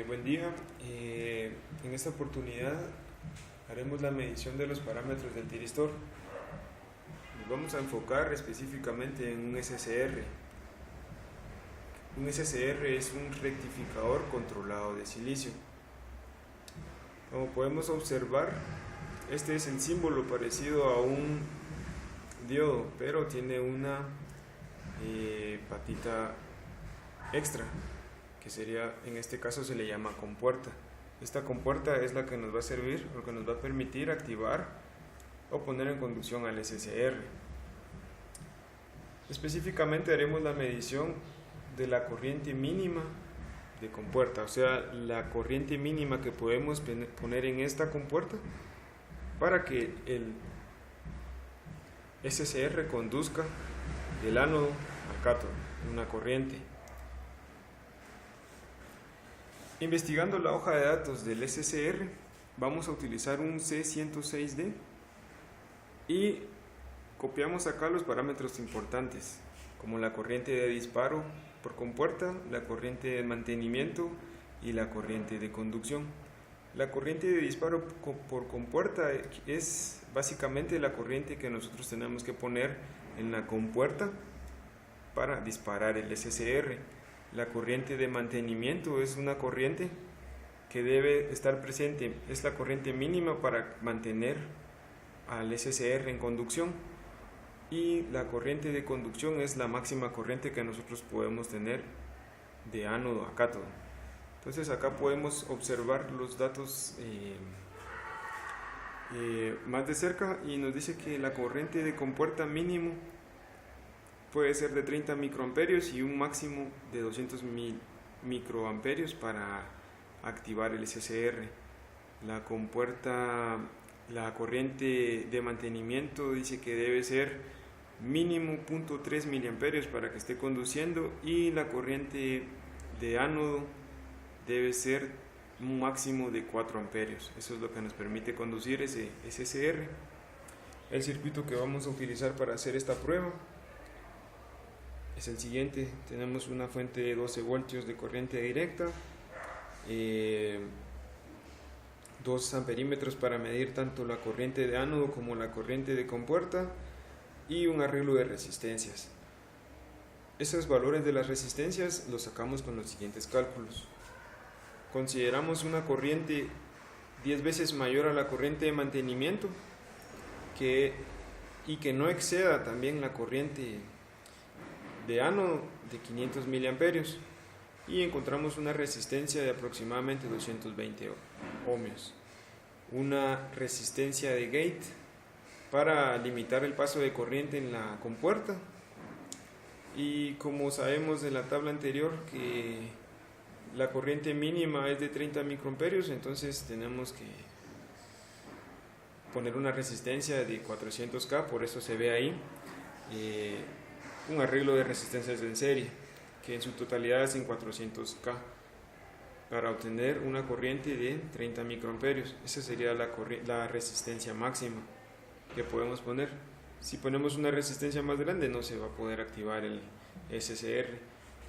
Buen día. En esta oportunidad haremos la medición de los parámetros del tiristor. Nos vamos a enfocar específicamente en un SCR. Un SCR es un rectificador controlado de silicio. Como podemos observar, este es el símbolo parecido a un diodo, pero tiene una patita extra, que sería, en este caso se le llama compuerta. Esta compuerta es la que nos va a servir, o que nos va a permitir activar o poner en conducción al SCR. Específicamente haremos la medición de la corriente mínima de compuerta, o sea, la corriente mínima que podemos poner en esta compuerta para que el SCR conduzca del ánodo al cátodo, una corriente. Investigando la hoja de datos del SCR, vamos a utilizar un C106D y copiamos acá los parámetros importantes, como la corriente de disparo por compuerta, la corriente de mantenimiento y la corriente de conducción. La corriente de disparo por compuerta es básicamente la corriente que nosotros tenemos que poner en la compuerta para disparar el SCR. La corriente de mantenimiento es una corriente que debe estar presente, es la corriente mínima para mantener al SCR en conducción, y la corriente de conducción es la máxima corriente que nosotros podemos tener de ánodo a cátodo. Entonces acá podemos observar los datos más de cerca, y nos dice que la corriente de compuerta mínimo puede ser de 30 microamperios y un máximo de 200 microamperios para activar el SCR. La corriente de mantenimiento dice que debe ser mínimo 0.3 miliamperios para que esté conduciendo, y la corriente de ánodo debe ser un máximo de 4 amperios. Eso es lo que nos permite conducir ese SCR. El circuito que vamos a utilizar para hacer esta prueba es el siguiente. Tenemos una fuente de 12 voltios de corriente directa, 2 amperímetros para medir tanto la corriente de ánodo como la corriente de compuerta, y un arreglo de resistencias. Esos valores de las resistencias los sacamos con los siguientes cálculos. Consideramos una corriente 10 veces mayor a la corriente de mantenimiento y que no exceda también la corriente de ánodo de 500 miliamperios, y encontramos una resistencia de aproximadamente 220 ohmios, una resistencia de gate para limitar el paso de corriente en la compuerta, y como sabemos de la tabla anterior que la corriente mínima es de 30 microamperios, entonces tenemos que poner una resistencia de 400K, por eso se ve ahí un arreglo de resistencias en serie, que en su totalidad es en 400K, para obtener una corriente de 30 microamperios. Esa sería la resistencia máxima que podemos poner. Si ponemos una resistencia más grande no se va a poder activar el SCR.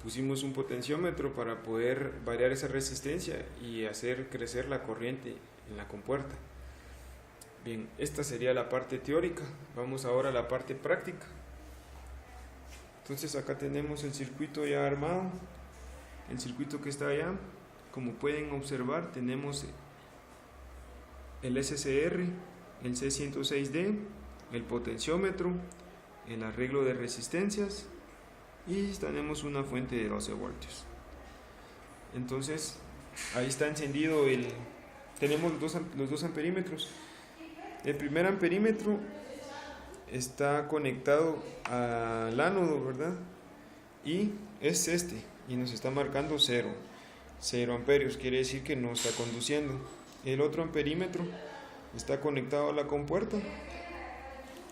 Pusimos un potenciómetro para poder variar esa resistencia y hacer crecer la corriente en la compuerta. Bien, esta sería la parte teórica. Vamos ahora a la parte práctica. Entonces acá tenemos el circuito ya armado, el circuito que está allá. Como pueden observar, tenemos el SCR, el C106D, el potenciómetro, el arreglo de resistencias, y tenemos una fuente de 12 voltios. Entonces ahí está encendido tenemos los dos amperímetros. El primer amperímetro está conectado al ánodo, ¿verdad? Y es este, y nos está marcando 0 amperios, quiere decir que no está conduciendo. El otro amperímetro está conectado a la compuerta,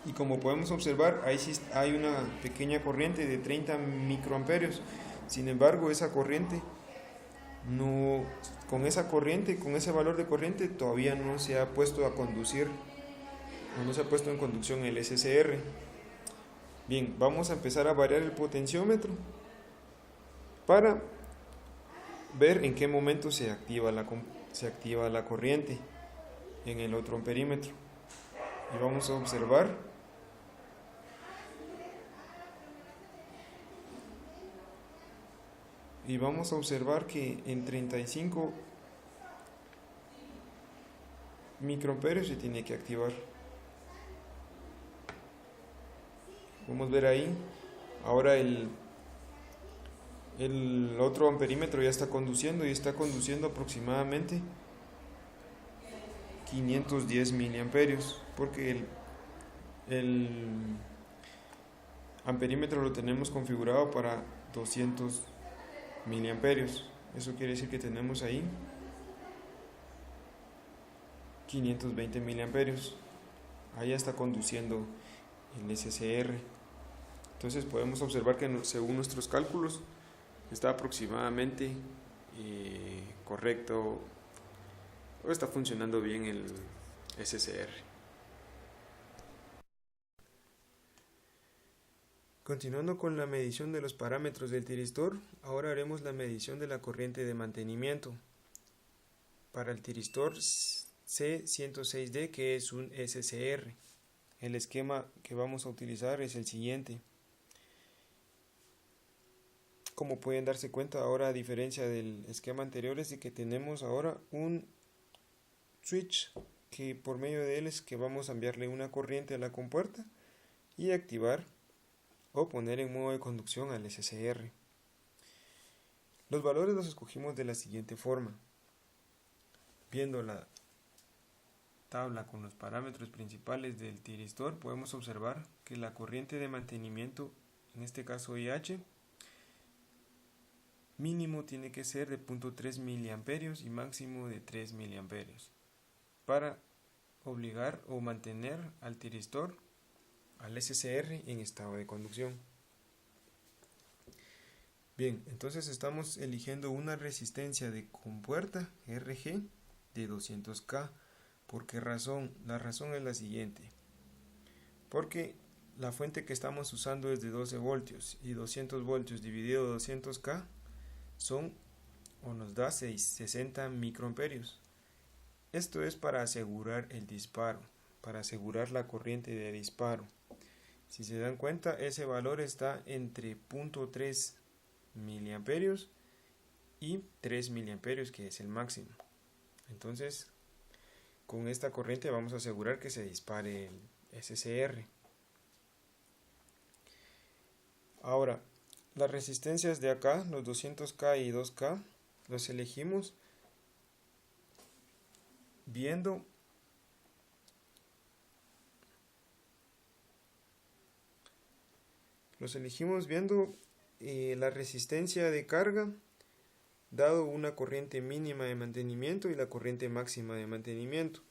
y como podemos observar, ahí sí hay una pequeña corriente de 30 microamperios. Sin embargo, esa corriente con ese valor de corriente todavía no se ha puesto a conducir, no se ha puesto en conducción el SCR. Bien, vamos a empezar a variar el potenciómetro para ver en qué momento se activa la corriente en el otro amperímetro. Y vamos a observar que en 35 microamperios se tiene que activar. Podemos ver ahí, ahora el otro amperímetro ya está conduciendo y está conduciendo aproximadamente 510 miliamperios, porque el amperímetro lo tenemos configurado para 200 miliamperios. Eso quiere decir que tenemos ahí 520 miliamperios. Ahí está conduciendo el SCR. Entonces podemos observar que según nuestros cálculos está aproximadamente correcto, o está funcionando bien el SCR. Continuando con la medición de los parámetros del tiristor, ahora haremos la medición de la corriente de mantenimiento para el tiristor C106D, que es un SCR. El esquema que vamos a utilizar es el siguiente. Como pueden darse cuenta, ahora, a diferencia del esquema anterior, es de que tenemos ahora un switch que por medio de él es que vamos a enviarle una corriente a la compuerta y activar o poner en modo de conducción al SCR. Los valores los escogimos de la siguiente forma. Viendo la tabla con los parámetros principales del tiristor, podemos observar que la corriente de mantenimiento, en este caso IH, mínimo tiene que ser de 0.3 miliamperios y máximo de 3 miliamperios para obligar o mantener al tiristor, al SCR, en estado de conducción. Bien, entonces estamos eligiendo una resistencia de compuerta RG de 200K. ¿Por qué razón? La razón es la siguiente. Porque la fuente que estamos usando es de 12 voltios y 200 voltios dividido 200K nos da 60 microamperios. Esto es para asegurar el disparo, para asegurar la corriente de disparo. Si se dan cuenta, ese valor está entre 0.3 miliamperios y 3 miliamperios, que es el máximo. Entonces, con esta corriente vamos a asegurar que se dispare el SCR. Ahora, las resistencias de acá, los 200K y 2K, los elegimos viendo la resistencia de carga dado una corriente mínima de mantenimiento y la corriente máxima de mantenimiento.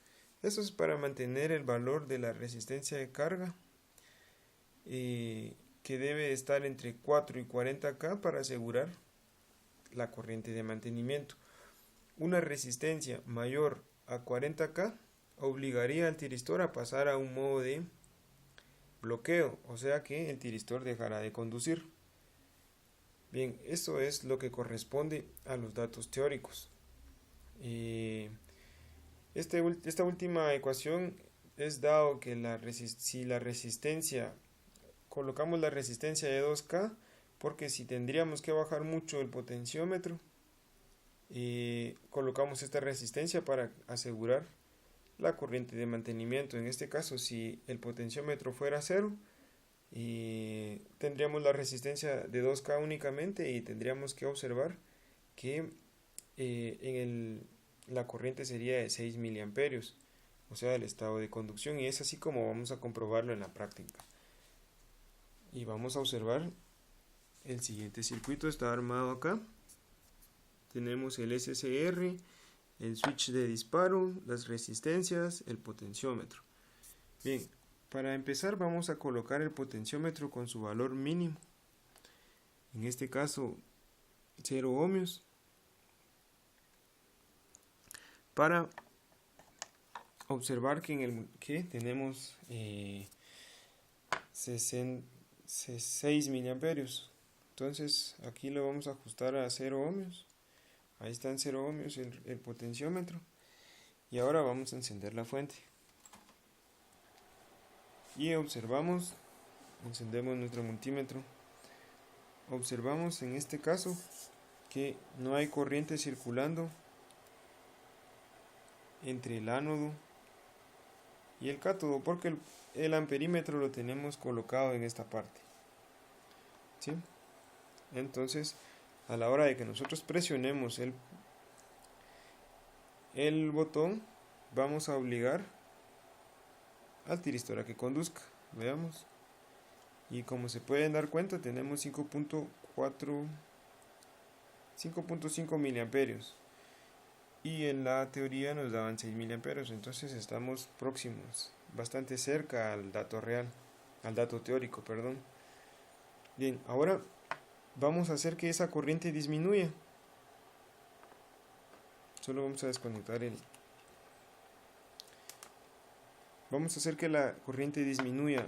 Eso es para mantener el valor de la resistencia de carga, que debe estar entre 4 y 40K para asegurar la corriente de mantenimiento. Una resistencia mayor a 40K obligaría al tiristor a pasar a un modo de bloqueo, o sea que el tiristor dejará de conducir. Bien, eso es lo que corresponde a los datos teóricos. Esta última ecuación es dado que si la resistencia, colocamos la resistencia de 2K, porque si tendríamos que bajar mucho el potenciómetro, colocamos esta resistencia para asegurar la corriente de mantenimiento. En este caso, si el potenciómetro fuera 0, tendríamos la resistencia de 2K únicamente y tendríamos que observar que la corriente sería de 6 miliamperios, o sea, el estado de conducción, y es así como vamos a comprobarlo en la práctica. Y vamos a observar el siguiente circuito. Está armado acá. Tenemos el SCR, el switch de disparo, las resistencias, el potenciómetro. Bien, para empezar vamos a colocar el potenciómetro con su valor mínimo. En este caso 0 ohmios. Para observar que tenemos 6 miliamperios. Entonces aquí lo vamos a ajustar a 0 ohmios. Ahí está en 0 ohmios el potenciómetro. Y ahora vamos a encender la fuente. Y observamos, encendemos nuestro multímetro. Observamos en este caso que no hay corriente circulando entre el ánodo y el cátodo, porque el amperímetro lo tenemos colocado en esta parte, ¿sí? Entonces, a la hora de que nosotros presionemos el botón, vamos a obligar al tiristor a que conduzca. Veamos. Y como se pueden dar cuenta, tenemos 5.5 miliamperios. Y en la teoría nos daban 6 miliamperios. Entonces estamos próximos, bastante cerca al dato real, al dato teórico, perdón. Bien, ahora vamos a hacer que esa corriente disminuya. Solo vamos a desconectar Vamos a hacer que la corriente disminuya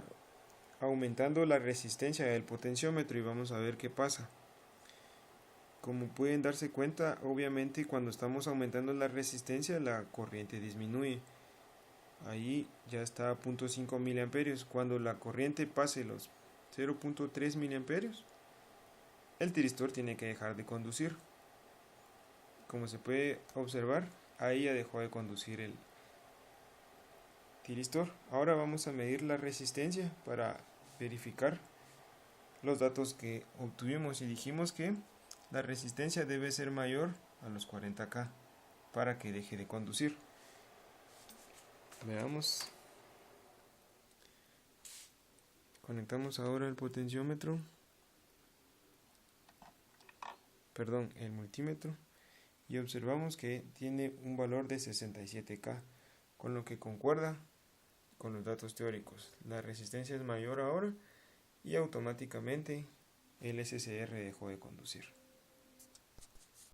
aumentando la resistencia del potenciómetro y vamos a ver qué pasa. Como pueden darse cuenta, obviamente cuando estamos aumentando la resistencia la corriente disminuye. Ahí ya está a 0.5 miliamperios. Cuando la corriente pase los 0.3 miliamperios, el tiristor tiene que dejar de conducir. Como se puede observar, ahí ya dejó de conducir el tiristor. Ahora vamos a medir la resistencia para verificar los datos que obtuvimos y dijimos que la resistencia debe ser mayor a los 40K para que deje de conducir. Veamos. Conectamos ahora el potenciómetro, el multímetro, y observamos que tiene un valor de 67K, con lo que concuerda con los datos teóricos. La resistencia es mayor ahora y automáticamente el SCR dejó de conducir.